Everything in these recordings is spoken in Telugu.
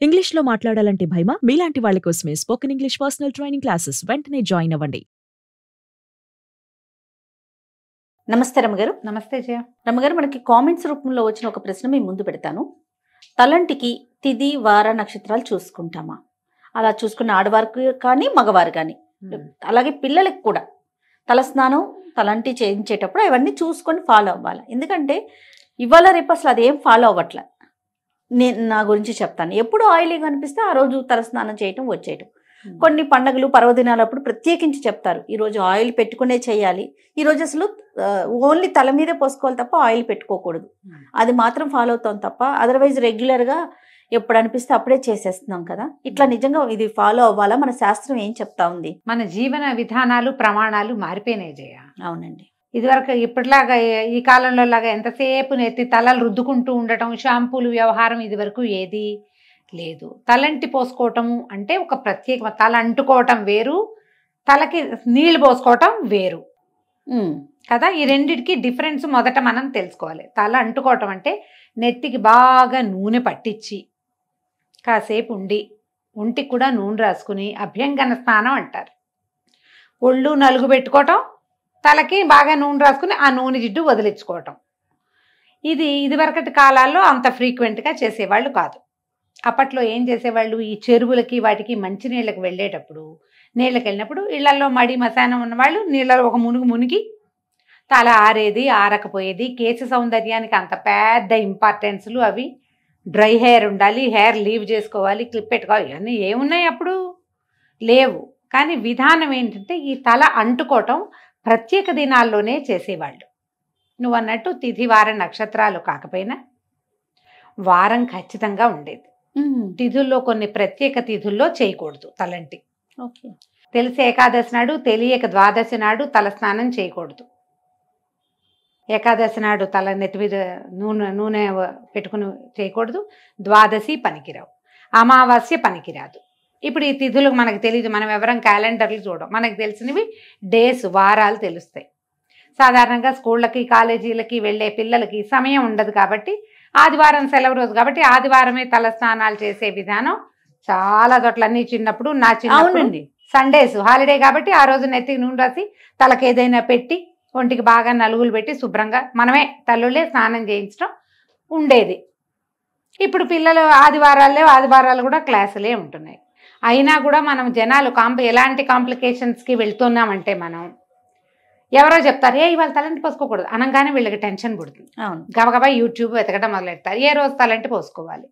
ఇంగ్లీష్‌లో మాట్లాడాలంటే భయమా? మీలాంటి వాళ్ళ కోసమే spoken English personal training classes వెంటనే జాయిన్ అవ్వండి. నమస్తే రమ్మగారు. నమస్తే జయ. రమ్మగారు, మనకి కామెంట్స్ రూపంలో వచ్చిన ఒక ప్రశ్న మీ ముందు పెడతాను. తలంటికి తిథి వార నక్షత్రాలు చూసుకుంటామా? అలా చూసుకున్న ఆడవారికి కానీ మగవారు కానీ, అలాగే పిల్లలకి కూడా తలస్నానం తలంటి చేయించేటప్పుడు అవన్నీ చూసుకొని ఫాలో అవ్వాలి. ఎందుకంటే ఇవాళ రేపు అసలు అదేం ఫాలో అవ్వట్లే. నేను నా గురించి చెప్తాను. ఎప్పుడు ఆయిలీగా అనిపిస్తే ఆ రోజు తలస్నానం చేయటం వచ్చేయటం. కొన్ని పండగలు పర్వదినాలప్పుడు ప్రత్యేకించి చెప్తారు, ఈరోజు ఆయిల్ పెట్టుకునే చేయాలి, ఈరోజు అసలు ఓన్లీ తల మీదే పోసుకోవాలి తప్ప ఆయిల్ పెట్టుకోకూడదు. అది మాత్రం ఫాలో అవుతాం తప్ప అదర్వైజ్ రెగ్యులర్గా ఎప్పుడు అనిపిస్తే అప్పుడే చేసేస్తున్నాం కదా. ఇట్లా నిజంగా ఇది ఫాలో అవ్వాలా? మన శాస్త్రం ఏం చెప్తా ఉంది? మన జీవన విధానాలు ప్రమాణాలు మారిపోయినాయి జయ. అవునండి. ఇదివరకు ఇప్పటిలాగా ఈ కాలంలో లాగా ఎంతసేపు నెత్తి తలలు రుద్దుకుంటూ ఉండటం, షాంపూలు వ్యవహారం ఇదివరకు ఏది లేదు. తలంటి పోసుకోవటము అంటే ఒక ప్రత్యేక, తల అంటుకోవటం వేరు, తలకి నీళ్లు పోసుకోవటం వేరు కదా. ఈ రెండిటికి డిఫరెన్స్ మొదట మనం తెలుసుకోవాలి. తల అంటుకోవటం అంటే నెత్తికి బాగా నూనె పట్టించి కాసేపు ఉండి ఒంటికి కూడా నూనె రాసుకుని అభ్యంగన స్నానం అంటారు. ఒళ్ళు నలుగు పెట్టుకోవటం, తలకి బాగా నూనె రాసుకుని ఆ నూనె జిడ్డు వదిలించుకోవటం. ఇదివరకటి కాలాల్లో అంత ఫ్రీక్వెంట్గా చేసేవాళ్ళు కాదు. అప్పట్లో ఏం చేసేవాళ్ళు, ఈ చెరువులకి వాటికి మంచినీళ్ళకి వెళ్ళేటప్పుడు, నీళ్ళకి వెళ్ళినప్పుడు ఇళ్లలో మడి మశానం ఉన్నవాళ్ళు నీళ్ళలో ఒక మునిగి తల ఆరేది ఆరకపోయేది. కేశ సౌందర్యానికి అంత పెద్ద ఇంపార్టెన్స్లు అవి. డ్రై హెయిర్ ఉండాలి, హెయిర్ లీవ్ చేసుకోవాలి, క్లిప్ పెట్టుకోవాలి, ఇవన్నీ ఏమున్నాయి అప్పుడు లేవు. కానీ విధానం ఏంటంటే ఈ తల అంటుకోవటం ప్రత్యేక దినాల్లోనే చేసేవాళ్ళు. నువ్వు అన్నట్టు తిథి వార నక్షత్రాలు కాకపోయినా వారం ఖచ్చితంగా ఉండేది. తిథుల్లో కొన్ని ప్రత్యేక తిథుల్లో చేయకూడదు తలంటి. ఓకే. తెలిసి ఏకాదశి నాడు, తెలియక ద్వాదశి నాడు తలస్నానం చేయకూడదు. ఏకాదశి నాడు తల నెత్తి మీద నూనె పెట్టుకుని చేయకూడదు. ద్వాదశి పనికిరావు, అమావాస్య పనికిరాదు. ఇప్పుడు ఈ తిథులు మనకు తెలియదు, మనం ఎవరం క్యాలెండర్లు చూడం. మనకు తెలిసినవి డేస్, వారాలు తెలుస్తాయి. సాధారణంగా స్కూళ్ళకి కాలేజీలకి వెళ్ళే పిల్లలకి సమయం ఉండదు కాబట్టి, ఆదివారం సెలవు రోజు కాబట్టి ఆదివారమే తల స్నానాలు చేసే విధానం చాలా చోట్ల. అన్నీ చిన్నప్పుడు, నా చిన్నప్పుడు సండేస్ హాలిడే కాబట్టి ఆ రోజు నెత్తికి నూనె రాసి తలకి ఏదైనా పెట్టి ఒంటికి బాగా నలుగులు పెట్టి శుభ్రంగా మనమే తల్లులే స్నానం చేయించడం ఉండేది. ఇప్పుడు పిల్లలు ఆదివారాలు కూడా క్లాసులే ఉంటున్నాయి. అయినా కూడా మనం జనాలు ఎలాంటి కాంప్లికేషన్స్కి వెళ్తున్నామంటే, మనం ఎవరో చెప్తారు, ఇవాళ తలంటి పోసుకోకూడదు అనగానే వీళ్ళకి టెన్షన్ పుడుతుంది. గబగబా యూట్యూబ్ వెతకడం మొదలెడతారు. ఏ రోజు తలంటి పోసుకోవాలి?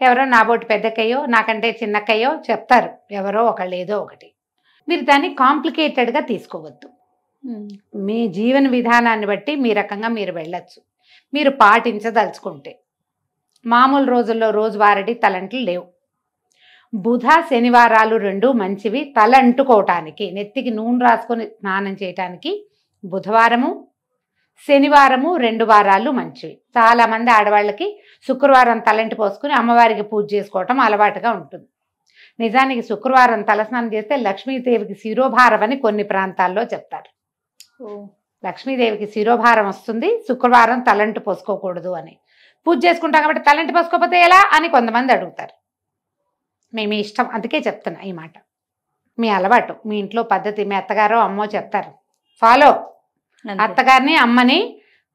ఎవరో నాబోటి పెద్దక్కయ్యో నాకంటే చిన్నక్కయ్యో చెప్తారు, ఎవరో ఒకళ్ళు ఏదో ఒకటి. మీరు దాన్ని కాంప్లికేటెడ్గా తీసుకోవద్దు. మీ జీవన విధానాన్ని బట్టి మీ రకంగా మీరు వెళ్ళచ్చు, మీరు పాటించదలుచుకుంటే. మామూలు రోజుల్లో రోజువారీ తలంట్లు లేవు. బుధ శనివారాలు రెండు మంచివి తల అంటుకోవటానికి, నెత్తికి నూనె రాసుకొని స్నానం చేయటానికి. బుధవారము శనివారము 2 వారాలు మంచివి. చాలామంది ఆడవాళ్ళకి శుక్రవారం తలంటి పోసుకుని అమ్మవారికి పూజ చేసుకోవటం అలవాటుగా ఉంటుంది. నిజానికి శుక్రవారం తలస్నానం చేస్తే లక్ష్మీదేవికి శిరోభారం అని కొన్ని ప్రాంతాల్లో చెప్తారు. లక్ష్మీదేవికి శిరోభారం వస్తుంది, శుక్రవారం తలంటి పోసుకోకూడదు అని. పూజ చేసుకుంటాం కాబట్టి తలంటి పోసుకోకపోతే ఎలా అని కొంతమంది అడుగుతారు. మీ ఇష్టం, అందుకే చెప్తున్నా ఈ మాట. మీ అలవాటు, మీ ఇంట్లో పద్ధతి, మీ అత్తగారో అమ్మో చెప్తారు, ఫాలో. అత్తగారిని అమ్మని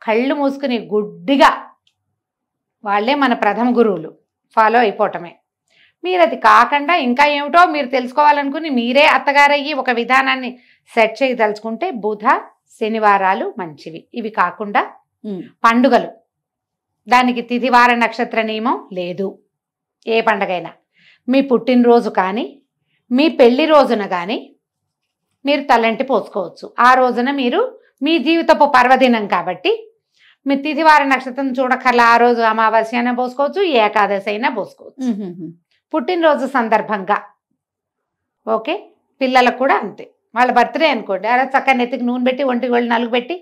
కళ్ళు మూసుకుని గుడ్డిగా, వాళ్ళే మన ప్రథమ గురువులు, ఫాలో అయిపోవటమే. మీరు అది కాకుండా ఇంకా ఏమిటో మీరు తెలుసుకోవాలనుకుని మీరే అత్తగారయ్యి ఒక విధానాన్ని సెట్ చేయదలుచుకుంటే బుధ శనివారాలు మంచివి. ఇవి కాకుండా పండుగలు, దానికి తిథి వార నక్షత్ర నియమం లేదు. ఏ పండగైనా మీ పుట్టినరోజు కానీ మీ పెళ్లి రోజున కానీ మీరు తలంటి పోసుకోవచ్చు. ఆ రోజున మీరు మీ జీవితపు పర్వదినం కాబట్టి మీ తిథివార నక్షత్రం చూడకల్లా ఆ రోజు అమావాస్య అయినా పోసుకోవచ్చు, ఏకాదశి అయినా పోసుకోవచ్చు. పుట్టినరోజు సందర్భంగా ఓకే. పిల్లలకు కూడా అంతే. వాళ్ళ బర్త్డే అనుకోండి, అలా చక్కగా నెత్తికి నూనె పెట్టి ఒంటికి వాళ్ళు నలుగు పెట్టి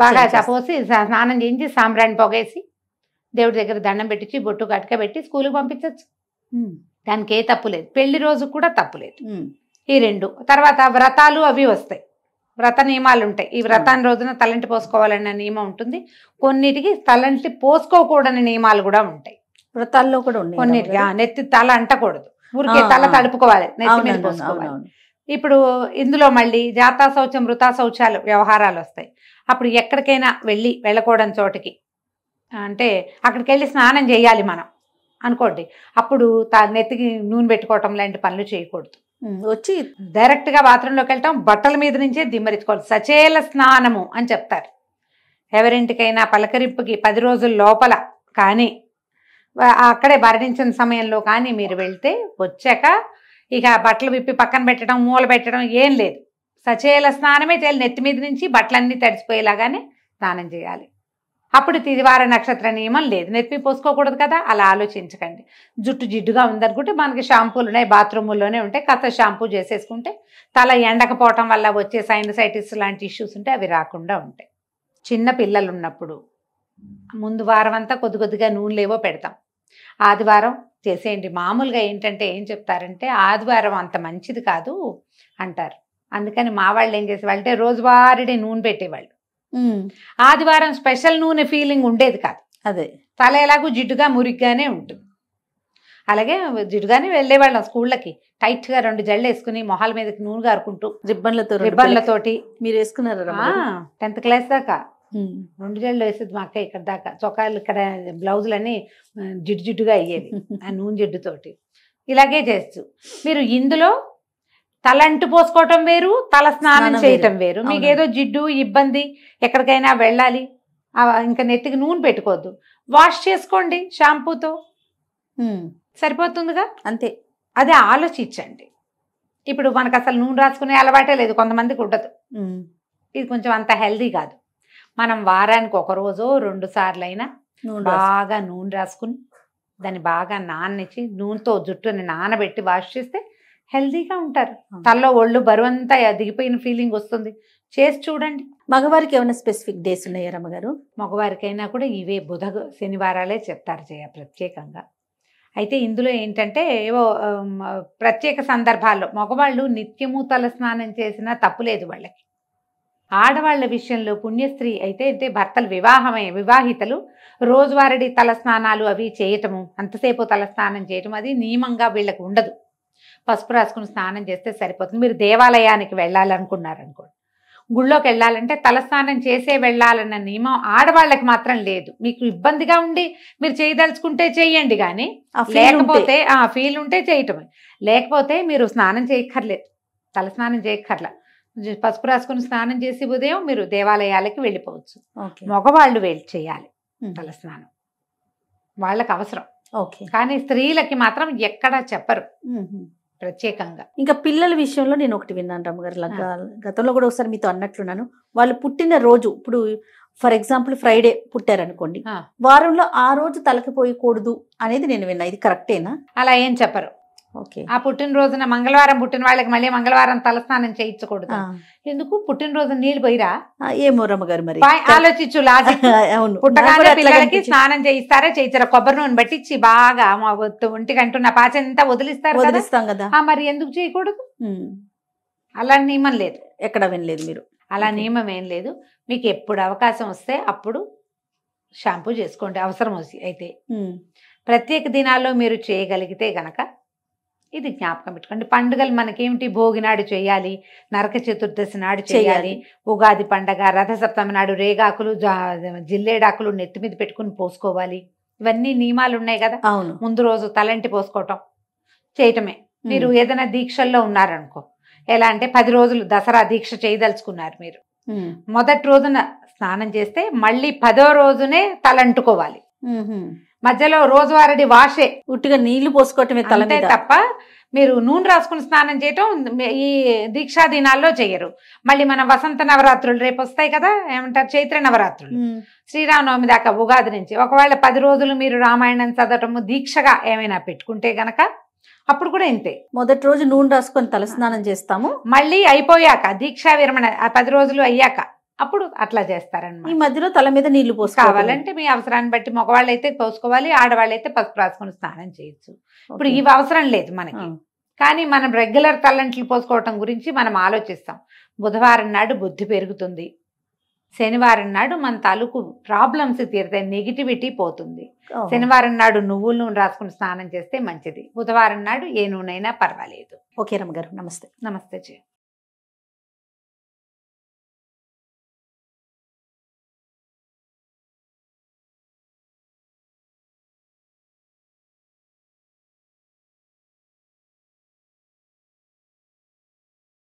బాగా చపోసి స్నానం చేయించి సాంబ్రాణి పొగేసి దేవుడి దగ్గర దండం పెట్టించి బొట్టు గట్క పెట్టి స్కూల్కి పంపించవచ్చు. దానికి ఏ తప్పు లేదు. పెళ్లి రోజు కూడా తప్పు లేదు. ఈ 2 తర్వాత వ్రతాలు అవి వస్తాయి, వ్రత నియమాలు ఉంటాయి. ఈ వ్రతాన్ని రోజున తలంటి పోసుకోవాలన్న నియమం ఉంటుంది. కొన్నిటికి తలంటి పోసుకోకూడని నియమాలు కూడా ఉంటాయి. వ్రతాల్లో కూడా ఉన్నాయి కొన్నిటికి నెత్తి తల అంటకూడదు, ఊరికే తల తడుపుకోవాలి, నెత్తి మీద పోసుకోవాలి. ఇప్పుడు ఇందులో మళ్ళీ జాతా శౌచం వృతా శౌచాలు వ్యవహారాలు వస్తాయి. అప్పుడు ఎక్కడికైనా వెళ్ళకూడని చోటికి, అంటే అక్కడికి వెళ్ళి స్నానం చేయాలి మనం అనుకోండి, అప్పుడు నెత్తికి నూనె పెట్టుకోవటం లాంటి పనులు చేయకూడదు. వచ్చి డైరెక్ట్గా బాత్రూంలోకి వెళ్ళటం, బట్టల మీద నుంచే దిమ్మరించుకోవాలి. సచేల స్నానము అని చెప్తారు. ఎవరింటికైనా పలకరింపుకి 10 రోజుల లోపల కానీ అక్కడే భరణించిన సమయంలో కానీ మీరు వెళ్తే వచ్చాక ఇక బట్టలు విప్పి పక్కన పెట్టడం, మూల పెట్టడం ఏం లేదు. సచేల స్నానమే చేయాలి. నెత్తి మీద నుంచి బట్టలన్నీ తడిసిపోయేలాగానే స్నానం చేయాలి. అప్పుడు తిదివార నక్షత్ర నియమం లేదు, నెత్తి పోసుకోకూడదు కదా, అలా ఆలోచించకండి. జుట్టు జిడ్డుగా ఉందనుకుంటే మనకి షాంపూలు ఉన్నాయి, బాత్రూముల్లోనే ఉంటాయి, కాస్త షాంపూ చేసేసుకుంటే తల ఎండకపోవటం వల్ల వచ్చే సైనసైటిస్ లాంటి ఇష్యూస్ ఉంటే అవి రాకుండా ఉంటాయి. చిన్న పిల్లలు ఉన్నప్పుడు ముందు వారం అంతా కొద్దిగా నూనెలేవో పెడతాం, ఆదివారం చేసేయండి. మామూలుగా ఏంటంటే ఏం చెప్తారంటే ఆదివారం అంత మంచిది కాదు అంటారు. అందుకని మా వాళ్ళు ఏం చేసేవాళ్ళు అంటే రోజువారీ నూనె పెట్టేవాళ్ళు. ఆదివారం స్పెషల్ నూనె ఫీలింగ్ ఉండేది కాదు. అదే తల ఎలాగూ జిడ్డుగా మురిగ్గానే ఉంటుంది. అలాగే జిడ్డుగానే వెళ్ళేవాళ్ళం స్కూళ్ళకి, టైట్గా 2 జళ్ళు వేసుకుని మొహాల మీదకి నూనె గారుకుంటూ రిబ్బన్లతోటి. మీరు వేసుకున్నారా 10th క్లాస్ దాకా 2 జళ్ళు వేసేది మా అక్క. ఇక్కడ దాకా చొక్కాలు, ఇక్కడ బ్లౌజులన్నీ జిడ్డుగా అయ్యేవి ఆ నూనె జిడ్డుతోటి. ఇలాగే చేస్తూ మీరు ఇందులో తలంటు పోసుకోవటం వేరు, తల స్నానం చేయటం వేరు. మీకు ఏదో జిడ్డు ఇబ్బంది, ఎక్కడికైనా వెళ్ళాలి, ఇంకా నెత్తికి నూనె పెట్టుకోవద్దు, వాష్ చేసుకోండి షాంపూతో, సరిపోతుందిగా. అంతే. అదే ఆలోచించండి. ఇప్పుడు మనకు అసలు నూనె రాసుకునే అలవాటే లేదు, కొంతమందికి ఉండదు. ఇది కొంచెం అంత హెల్దీ కాదు. మనం వారానికి 1 రోజో 2 సార్లు అయినా బాగా నూనె రాసుకుని దాన్ని బాగా నాననిచ్చి నూనెతో జుట్టుని నానబెట్టి వాష్ చేస్తే హెల్దీగా ఉంటారు. తలలో ఒళ్ళు బరువంతా దిగిపోయిన ఫీలింగ్ వస్తుంది. చేసి చూడండి. మగవారికి ఏమైనా స్పెసిఫిక్ డేస్ ఉన్నాయా రమ్మగారు? మగవారికైనా కూడా ఇవే బుధ శనివారాలే చెప్తారు ప్రత్యేకంగా. అయితే ఇందులో ఏంటంటే ఏవో ప్రత్యేక సందర్భాల్లో మగవాళ్ళు నిత్యము తల స్నానం చేసినా తప్పులేదు వాళ్ళకి. ఆడవాళ్ల విషయంలో పుణ్యస్త్రీ అయితే భర్తలు వివాహితలు రోజువారీ తల స్నానాలు అవి చేయటము, అంతసేపు తల స్నానం చేయటం అది నియమంగా వీళ్ళకి ఉండదు. పసుపు రాసుకుని స్నానం చేస్తే సరిపోతుంది. మీరు దేవాలయానికి వెళ్ళాలనుకున్నారనుకోండి, గుళ్ళోకి వెళ్ళాలంటే తలస్నానం చేసే వెళ్ళాలన్న నియమం ఆడవాళ్ళకి మాత్రం లేదు. మీకు ఇబ్బందిగా ఉండి మీరు చేయదలుచుకుంటే చేయండి, కానీ లేకపోతే ఫీల్ ఉంటే చేయటమే, లేకపోతే మీరు స్నానం చేయక్కర్లేదు, తలస్నానం చేయక్కర్లా. పసుపు రాసుకుని స్నానం చేసి ఉదయం మీరు దేవాలయాలకి వెళ్ళిపోవచ్చు. మగవాళ్ళు వెళ్ళి చేయాలి తలస్నానం, వాళ్ళకి అవసరం. కానీ స్త్రీలకి మాత్రం ఎక్కడా చెప్పరు ప్రత్యేకంగా. ఇంకా పిల్లల విషయంలో నేను ఒకటి విన్నాను రమ్మగారు, గతంలో కూడా ఒకసారి మీతో అన్నట్లున్నాను. వాళ్ళు పుట్టిన రోజు, ఇప్పుడు ఫర్ ఎగ్జాంపుల్ ఫ్రైడే పుట్టారనుకోండి, వారంలో ఆ రోజు తలకిపోయకూడదు అనేది నేను విన్నా. ఇది కరెక్టేనా? అలా ఏం చెప్పరు. ఆ పుట్టినరోజున మంగళవారం పుట్టిన వాళ్ళకి మళ్ళీ మంగళవారం తలస్నానం చేయించకూడదు. ఎందుకు? పుట్టినరోజు నీళ్ళు పోయిరా? ఏమో రమ్మగారు, మరి ఆలోచించు లాజిక్. పుట్టగానే పిల్లలకి స్నానం చేయిస్తారా చేయించారా? కొబ్బరి నూనె పట్టించి బాగా ఒంటికి అంటున్న పాచంతా వదిలిస్తాం కదా, మరి ఎందుకు చేయకూడదు? అలా నియమం లేదు, ఎక్కడ వినలేదు మీరు. అలా నియమం ఏం లేదు. మీకు ఎప్పుడు అవకాశం వస్తే అప్పుడు షాంపూ చేసుకోండి అవసరం అయితే. ప్రత్యేక దినాల్లో మీరు చేయగలిగితే గనక ఇది జ్ఞాపకం పెట్టుకోండి. పండుగలు మనకేమిటి? భోగి నాడు చేయాలి, నరక చతుర్దశి నాడు చేయాలి, ఉగాది పండగ, రథసప్తమి నాడు రేగాకులు జిల్లేడాకులు నెత్తి మీద పెట్టుకుని పోసుకోవాలి. ఇవన్నీ నియమాలు ఉన్నాయి కదా. ముందు రోజు తలంటి పోసుకోవటం చేయటమే. మీరు ఏదైనా దీక్షల్లో ఉన్నారనుకో, ఎలా అంటే 10 రోజులు దసరా దీక్ష చేయదలుచుకున్నారు మీరు, మొదటి రోజున స్నానం చేస్తే మళ్ళీ 10వ రోజునే తలంటుకోవాలి. మధ్యలో రోజువారీ వాషే, ఉట్టిగా నీళ్లు పోసుకోవటమే తలంటే తప్ప మీరు నూనె రాసుకుని స్నానం చేయటం ఈ దీక్షా దినాల్లో చెయ్యరు. మళ్ళీ మన వసంత నవరాత్రులు రేపు వస్తాయి కదా, ఏమంటారు, చైత్ర నవరాత్రులు, శ్రీరామనవమి దాకా ఉగాది నుంచి. ఒకవేళ 10 రోజులు మీరు రామాయణం చదవటము దీక్షగా ఏమైనా పెట్టుకుంటే గనక అప్పుడు కూడా ఇంతే. మొదటి రోజు నూనె రాసుకొని తలస్నానం చేస్తాము, మళ్ళీ అయిపోయాక దీక్షా విరమణ 10 రోజులు అయ్యాక అప్పుడు అట్లా చేస్తారన్నమాట. ఈ మధ్యలో తల మీద నీళ్లు కావాలంటే మీ అవసరాన్ని బట్టి మగవాళ్ళు అయితే పోసుకోవాలి, ఆడవాళ్ళు అయితే పసుపు రాసుకొని స్నానం చేయొచ్చు. ఇప్పుడు ఇవి అవసరం లేదు మనకి. కానీ మనం రెగ్యులర్ తలంట్లు పోసుకోవటం గురించి మనం ఆలోచిస్తాం. బుధవారం నాడు బుద్ధి పెరుగుతుంది, శనివారం నాడు మన తాలూకు ప్రాబ్లమ్స్ తీరుతాయి, నెగిటివిటీ పోతుంది. ఓహో. శనివారం నాడు నువ్వుల నూనె రాసుకుని స్నానం చేస్తే మంచిది. బుధవారం నాడు ఏ నూనె అయినా పర్వాలేదు. ఓకే రమ్మగారు, నమస్తే. నమస్తే జీ.